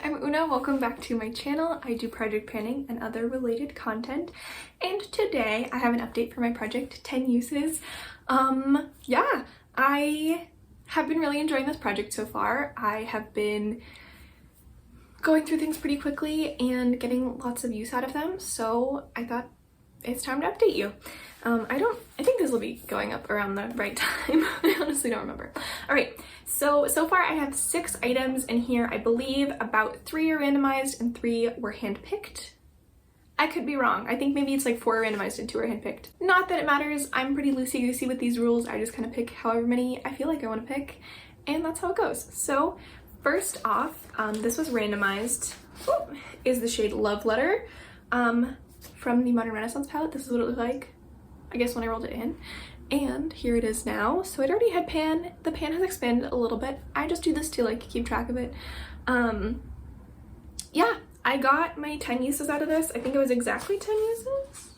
Hi, I'm Una. Welcome back to my channel. I do project planning and other related content, and today I have an update for my project 10 uses. Yeah, I have been really enjoying this project so far. I have been going through things pretty quickly and getting lots of use out of them, so I thought it's time to update you. I think this will be going up around the right time. I honestly don't remember. All right, so far I have 6 items in here. I believe about 3 are randomized and 3 were handpicked. I could be wrong. I think maybe it's like 4 are randomized and 2 are handpicked. Not that it matters. I'm pretty loosey-goosey with these rules. I just kind of pick however many I feel like I want to pick, and that's how it goes. So first off, this was randomized, is the shade Love Letter from the Modern Renaissance palette. This is what it looked like, I guess, when I rolled it in. And here it is now. So it already had pan. The pan has expanded a little bit. I just do this to like keep track of it. Yeah, I got my 10 uses out of this. I think it was exactly 10 uses.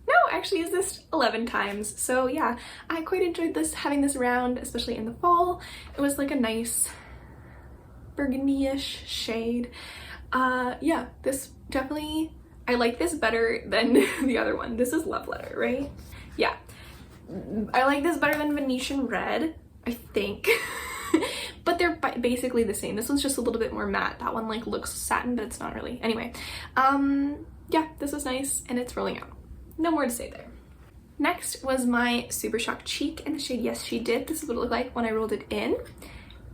No, actually used this 11 times. So yeah, I quite enjoyed this, having this around, especially in the fall. It was like a nice burgundy-ish shade. Yeah, this definitely, I like this better than the other one. This is Love Letter, right? Yeah. I like this better than Venetian Red, I think. But they're basically the same. This one's just a little bit more matte. That one like looks satin, but it's not really. Anyway, yeah, this was nice and it's rolling out. No more to say there. Next was my Super Shock Cheek in the shade Yes She Did. This is what it looked like when I rolled it in.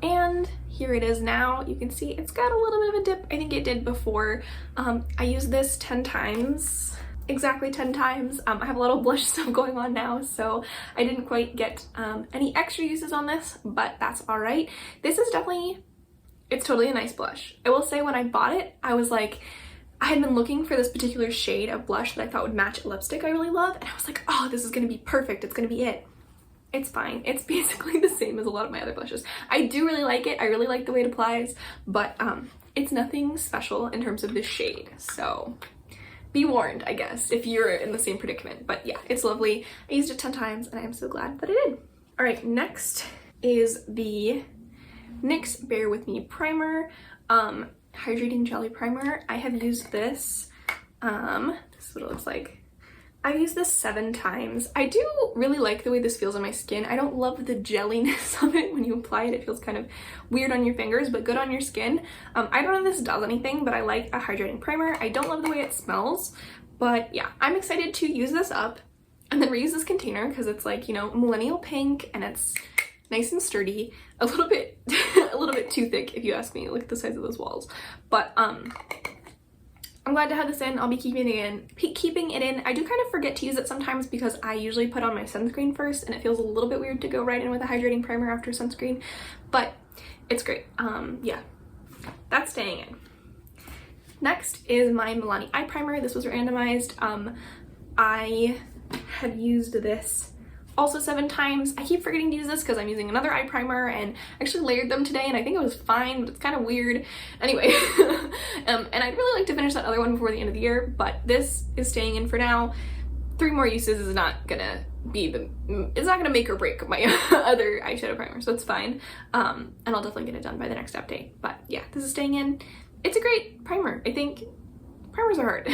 And here it is now. You can see it's got a little bit of a dip. I think it did before. I used this 10 times, exactly 10 times. I have a lot of blush stuff going on now, so I didn't quite get any extra uses on this, but that's all right. This is definitely, it's totally a nice blush. I will say when I bought it, I was like, I had been looking for this particular shade of blush that I thought would match a lipstick I really love, and I was like, oh, this is gonna be perfect. It's gonna be it. It's fine. It's basically the same as a lot of my other blushes. I do really like it. I really like the way it applies, but it's nothing special in terms of the shade. So be warned, I guess, if you're in the same predicament. But yeah, it's lovely. I used it 10 times and I am so glad that I did. All right, next is the NYX Bear With Me Primer, Hydrating Jelly Primer. I have used this. This is what it looks like. I've used this 7 times. I do really like the way this feels on my skin. I don't love the jelliness of it when you apply it. It feels kind of weird on your fingers, but good on your skin. I don't know if this does anything, but I like a hydrating primer. I don't love the way it smells, but yeah, I'm excited to use this up and then reuse this container because it's like, you know, millennial pink and it's nice and sturdy. A little bit too thick if you ask me. Look at the size of those walls. But I'm glad to have this in. I'll be keeping it in. I do kind of forget to use it sometimes because I usually put on my sunscreen first and it feels a little bit weird to go right in with a hydrating primer after sunscreen, but it's great. Yeah, that's staying in. Next is my Milani Eye Primer. This was randomized. I have used this also 7 times. I keep forgetting to use this because I'm using another eye primer and actually layered them today and I think it was fine, but it's kind of weird. Anyway, and I'd really like to finish that other one before the end of the year, but this is staying in for now. 3 more uses is not gonna be it's not gonna make or break my other eyeshadow primer, so it's fine. And I'll definitely get it done by the next update. But yeah, this is staying in. It's a great primer. I think primers are hard.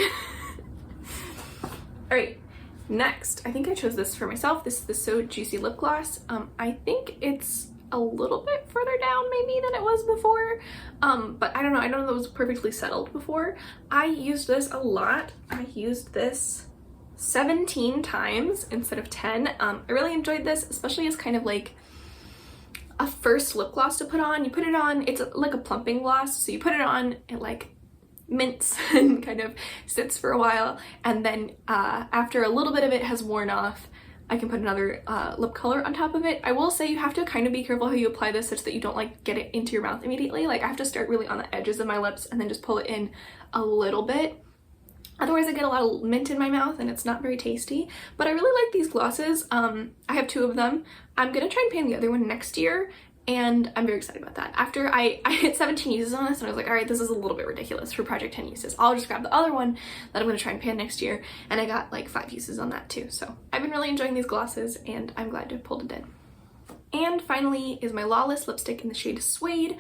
All right. Next, I think I chose this for myself. This is the So Juicy Lip Gloss. I think it's a little bit further down maybe than it was before, but I don't know. I don't know if it was perfectly settled before. I used this a lot. I used this 17 times instead of 10. I really enjoyed this, especially as kind of like a first lip gloss to put on. You put it on, it's like a plumping gloss, so you put it on, it like mints and kind of sits for a while, and then after a little bit of it has worn off, I can put another lip color on top of it. I will say you have to kind of be careful how you apply this such that you don't like get it into your mouth immediately. Like I have to start really on the edges of my lips and then just pull it in a little bit. Otherwise I get a lot of mint in my mouth and it's not very tasty. But I really like these glosses. I have 2 of them. I'm gonna try and pan the other one next year, and I'm very excited about that. After I hit 17 uses on this and I was like, all right, this is a little bit ridiculous for Project 10 uses. I'll just grab the other one that I'm gonna try and pan next year, and I got like 5 uses on that too. So I've been really enjoying these glosses and I'm glad to have pulled it in. And finally is my Lawless lipstick in the shade Suede.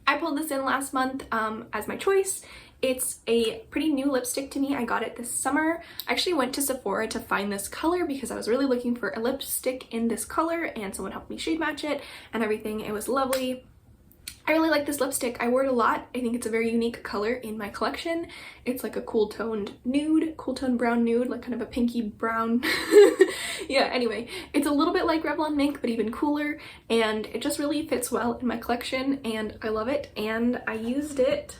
I pulled this in last month as my choice. It's a pretty new lipstick to me. I got it this summer. I actually went to Sephora to find this color because I was really looking for a lipstick in this color, and someone helped me shade match it and everything. It was lovely. I really like this lipstick. I wore it a lot. I think it's a very unique color in my collection. It's like a cool toned nude, cool toned brown nude, like kind of a pinky brown. Yeah, anyway, it's a little bit like Revlon Mink, but even cooler, and it just really fits well in my collection, and I love it, and I used it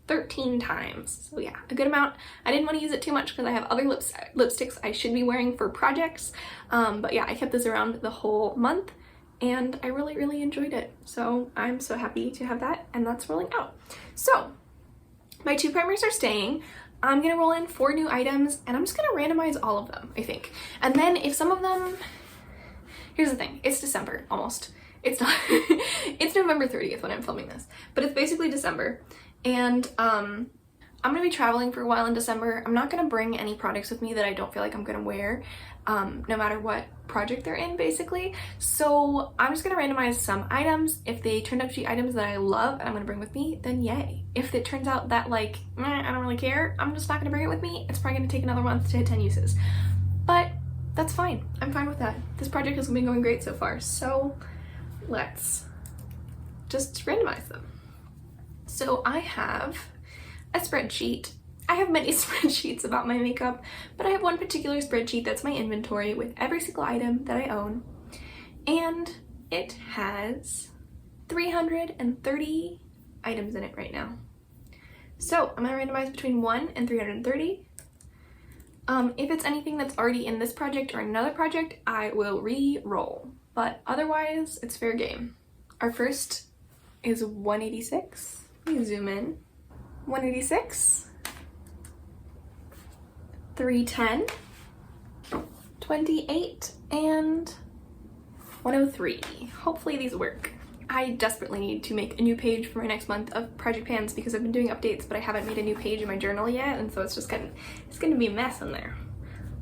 13 times. So yeah, a good amount. I didn't want to use it too much because I have other lipsticks I should be wearing for projects, but yeah, I kept this around the whole month, and I really enjoyed it. So I'm so happy to have that, and that's rolling out. So my 2 primers are staying. I'm gonna roll in 4 new items, and I'm just gonna randomize all of them, I think. And then if some of them, here's the thing, it's December almost. It's not, it's November 30th when I'm filming this, but it's basically December. And I'm gonna be traveling for a while in December. I'm not gonna bring any products with me that I don't feel like I'm gonna wear, no matter what project they're in, basically. So I'm just gonna randomize some items. If they turn out to be items that I love and I'm gonna bring with me, then yay. If it turns out that like, I don't really care, I'm just not gonna bring it with me. It's probably gonna take another month to hit 10 uses. But that's fine. I'm fine with that. This project has been going great so far. So let's just randomize them. So I have a spreadsheet. I have many spreadsheets about my makeup, but I have one particular spreadsheet that's my inventory with every single item that I own, and it has 330 items in it right now. So I'm gonna randomize between 1 and 330. If it's anything that's already in this project or another project, I will re-roll, but otherwise it's fair game. Our first is 186. Let me zoom in. 186, 310, 28, and 103. Hopefully these work. I desperately need to make a new page for my next month of project pans because I've been doing updates, but I haven't made a new page in my journal yet, and so it's gonna be a mess in there.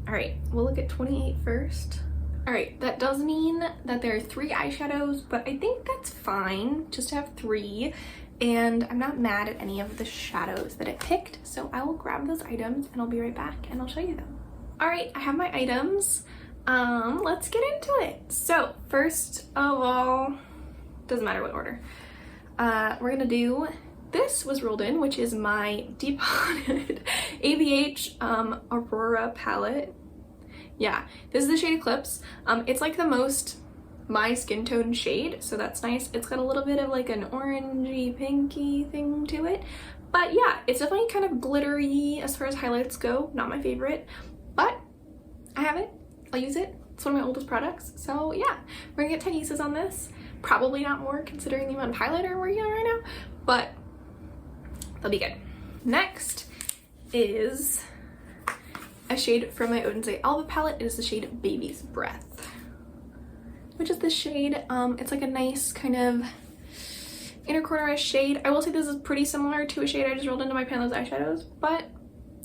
All right, we'll look at 28 first. All right, that does mean that there are 3 eyeshadows, but I think that's fine just to have 3. And I'm not mad at any of the shadows that I picked, so I will grab those items and I'll be right back and I'll show you them. All right, I have my items. Let's get into it. So first of all, doesn't matter what order, we're gonna do, this was rolled in, which is my Depotted ABH Aurora palette. Yeah, this is the shade Eclipse. It's like the most my skin tone shade, so that's nice. It's got a little bit of like an orangey pinky thing to it, but yeah, it's definitely kind of glittery as far as highlights go. Not my favorite, but I have it. I'll use it. It's one of my oldest products, so yeah, we're gonna get 10 uses on this. Probably not more considering the amount of highlighter I'm working on right now, but they'll be good. Next is a shade from my Odense Alba palette. It is the shade Baby's Breath, which is this shade. It's like a nice kind of inner corner-ish shade. I will say this is pretty similar to a shade I just rolled into my Panless eyeshadows, but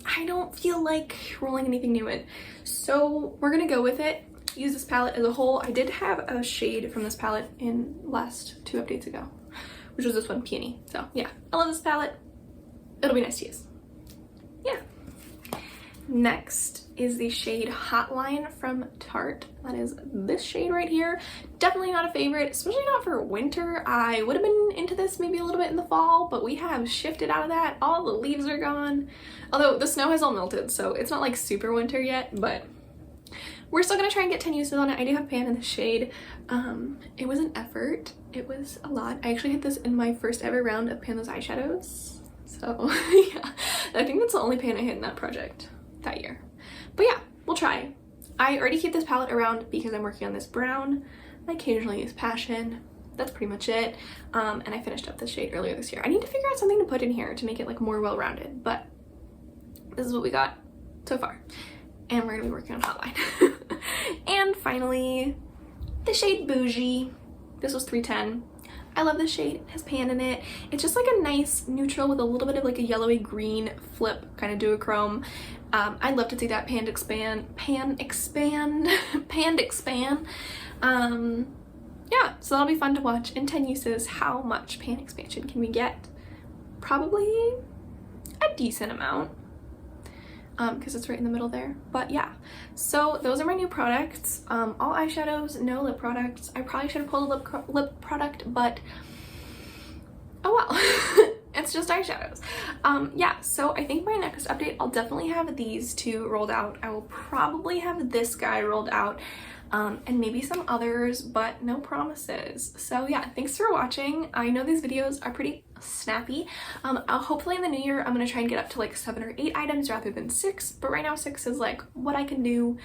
I don't feel like rolling anything new in. So we're gonna go with it, use this palette as a whole. I did have a shade from this palette in last 2 updates ago, which was this one, Peony. So yeah, I love this palette. It'll be nice to use. Yeah. Next is the shade Hotline from Tarte. That is this shade right here. Definitely not a favorite, especially not for winter. I would have been into this maybe a little bit in the fall, but we have shifted out of that. All the leaves are gone. Although the snow has all melted, so it's not like super winter yet, but we're still gonna try and get 10 uses on it. I do have pan in the shade. It was an effort. It was a lot. I actually hit this in my first ever round of Panless eyeshadows. So yeah, I think that's the only pan I hit in that project that year. But yeah, we'll try. I already keep this palette around because I'm working on this brown. I occasionally use Passion. That's pretty much it. And I finished up this shade earlier this year. I need to figure out something to put in here to make it like more well-rounded, but this is what we got so far. And we're gonna be working on Hotline. And finally, the shade Bougie. This was 310. I love this shade. It has pan in it. It's just like a nice neutral with a little bit of like a yellowy green flip kind of duochrome. I'd love to see that pan expand. yeah, so that'll be fun to watch. In 10 uses, how much pan expansion can we get? Probably a decent amount, because it's right in the middle there. But yeah, so those are my new products. All eyeshadows, no lip products. I probably should have pulled a lip product, but oh well. It's just eyeshadows. Yeah, so I think my next update, I'll definitely have these two rolled out. I will probably have this guy rolled out, and maybe some others, but no promises. So yeah, thanks for watching. I know these videos are pretty snappy. Hopefully in the new year, I'm gonna try and get up to like 7 or 8 items rather than 6, but right now 6 is like what I can do,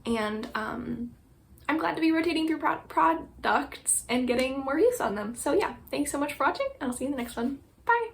and I'm glad to be rotating through products and getting more use on them. So yeah, thanks so much for watching, and I'll see you in the next one. Bye!